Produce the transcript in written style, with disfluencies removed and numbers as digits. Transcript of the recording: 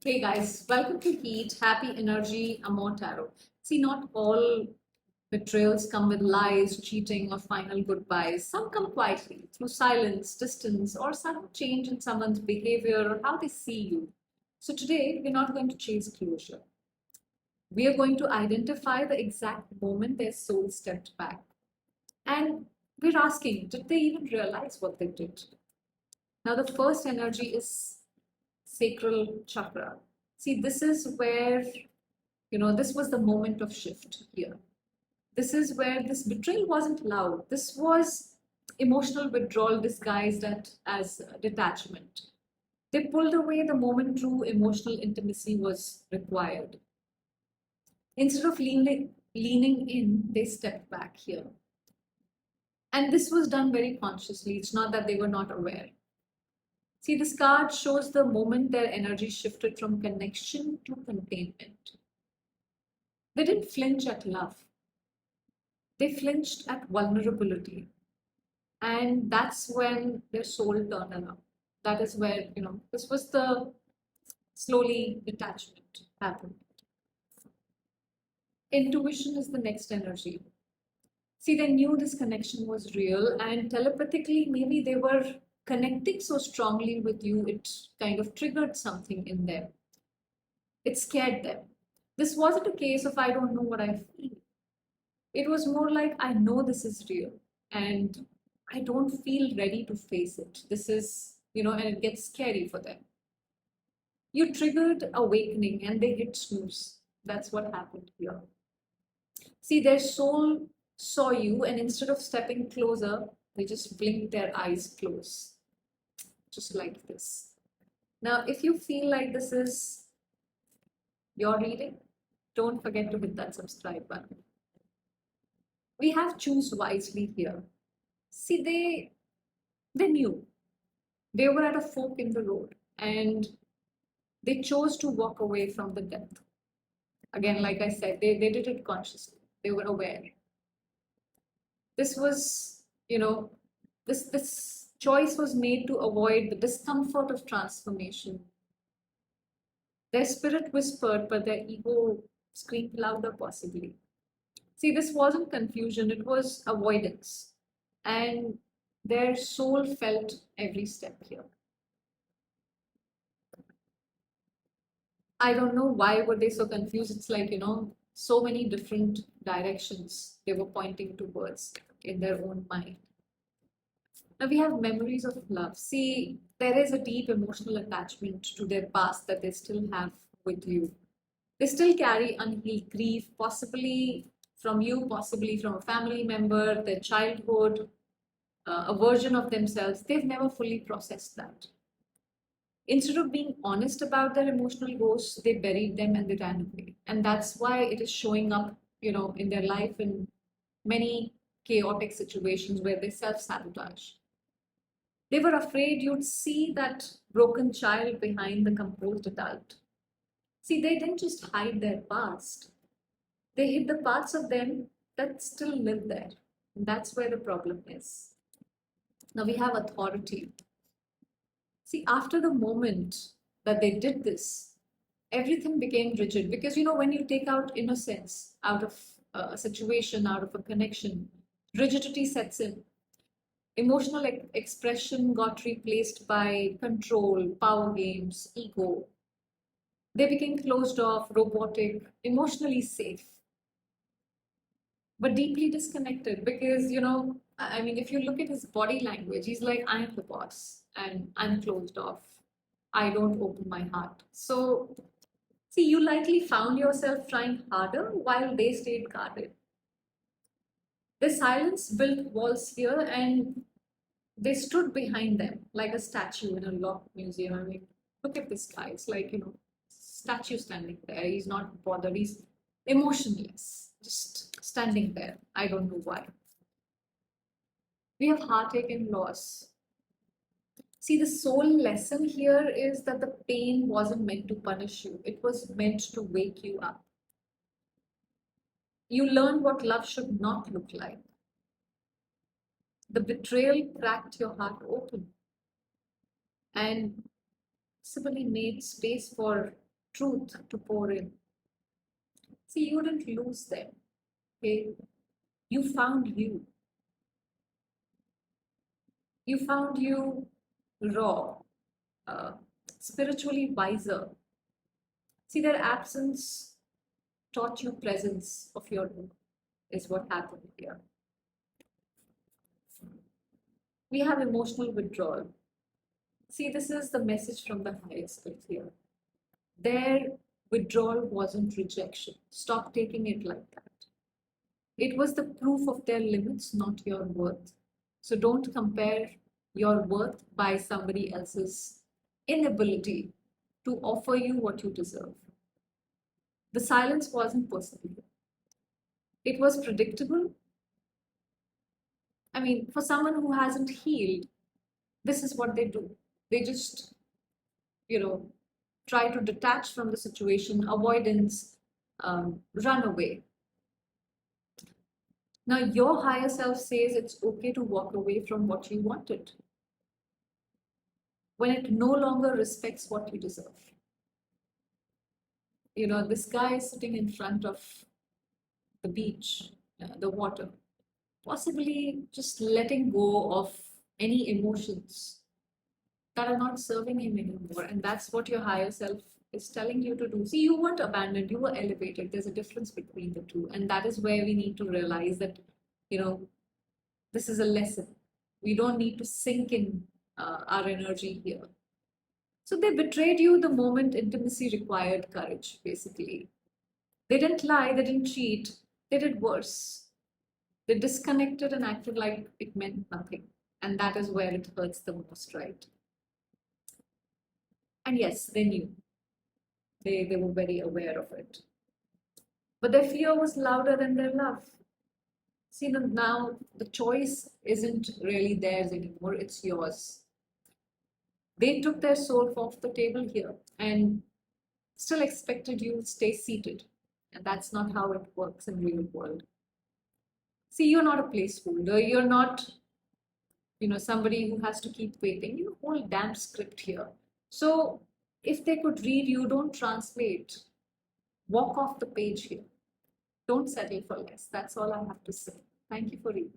Hey guys, welcome to Heat, Happy Energy, Amor Tarot. See, not all betrayals come with lies, cheating, or final goodbyes. Some come quietly through silence, distance, or sudden change in someone's behavior or how they see you. So today, we're not going to chase closure. We are going to identify the exact moment their soul stepped back. And we're asking, did they even realize what they did? Now, the first energy is sacral chakra. See, this is where, this was the moment of shift here. This is where this betrayal wasn't loud. This was emotional withdrawal disguised as detachment. They pulled away the moment true emotional intimacy was required. Instead of leaning in, they stepped back here. And this was done very consciously. It's not that they were not aware. See, this card shows the moment their energy shifted from connection to containment. They didn't flinch at love. They flinched at vulnerability. And that's when their soul turned around. That is where, this was the slowly detachment happened. Intuition is the next energy. See, they knew this connection was real, and telepathically, maybe they were connecting so strongly with you, it kind of triggered something in them. It scared them. This wasn't a case of I don't know what I feel. It was more like I know this is real and I don't feel ready to face it. This is, and it gets scary for them. You triggered awakening and they hit snooze. That's what happened here. See, their soul saw you, and instead of stepping closer, they just blinked their eyes close, just like this. Now, if you feel like this is your reading, don't forget to hit that subscribe button. We have choose wisely here. See, they knew they were at a fork in the road and they chose to walk away from the depth. Again, like I said, they did it consciously. They were aware. This was, this choice was made to avoid the discomfort of transformation. Their spirit whispered, but their ego screamed louder, possibly. See, this wasn't confusion, it was avoidance. And their soul felt every step here. I don't know why were they so confused. It's like, so many different directions they were pointing towards in their own mind. Now we have memories of love. See, there is a deep emotional attachment to their past that they still have with you. They still carry unhealed grief, possibly from you, possibly from a family member, their childhood, a version of themselves. They've never fully processed that. Instead of being honest about their emotional ghosts, they buried them and they ran away. And that's why it is showing up, in their life in many chaotic situations where they self-sabotage. They were afraid you'd see that broken child behind the composed adult. See, they didn't just hide their past. They hid the parts of them that still live there. And that's where the problem is. Now we have authority. See, after the moment that they did this, everything became rigid because, when you take out innocence out of a situation, out of a connection, rigidity sets in. Emotional expression got replaced by control, power games, ego. They became closed off, robotic, emotionally safe, but deeply disconnected because, if you look at his body language, he's like, I am the boss and I'm closed off. I don't open my heart. So, see, you likely found yourself trying harder while they stayed guarded. The silence built walls here and they stood behind them like a statue in a locked museum. I mean, look at this guy. It's like, statue standing there. He's not bothered. He's emotionless, just standing there. I don't know why. We have heartache and loss. See, the sole lesson here is that the pain wasn't meant to punish you. It was meant to wake you up. You learn what love should not look like. The betrayal cracked your heart open and simply made space for truth to pour in. See, you didn't lose them. Okay? You found you. You found you raw, uh, spiritually wiser. See, their absence taught you presence of your own, is what happened here. We have emotional withdrawal. See, this is the message from the higher self here. Their withdrawal wasn't rejection. Stop taking it like that. It was the proof of their limits, not your worth. So don't compare your worth by somebody else's inability to offer you what you deserve. The silence wasn't personal. It was predictable. I mean, for someone who hasn't healed, this is what they do. They just, try to detach from the situation, avoidance, run away. Now, your higher self says it's okay to walk away from what you wanted when it no longer respects what you deserve. This guy is sitting in front of the beach, the water, possibly just letting go of any emotions that are not serving him anymore. And that's what your higher self is telling you to do. See, you weren't abandoned, you were elevated. There's a difference between the two. And that is where we need to realize that, this is a lesson. We don't need to sink in our energy here. So they betrayed you the moment intimacy required courage, basically. They didn't lie, they didn't cheat, they did worse. They disconnected and acted like it meant nothing. And that is where it hurts the most, right? And yes, they knew. They were very aware of it. But their fear was louder than their love. See, now the choice isn't really theirs anymore, it's yours. They took their soul off the table here and still expected you to stay seated. And that's not how it works in real world. See, you're not a placeholder. You're not, somebody who has to keep waiting. You whole damn script here. So if they could read you, don't translate. Walk off the page here. Don't settle for less. That's all I have to say. Thank you for reading.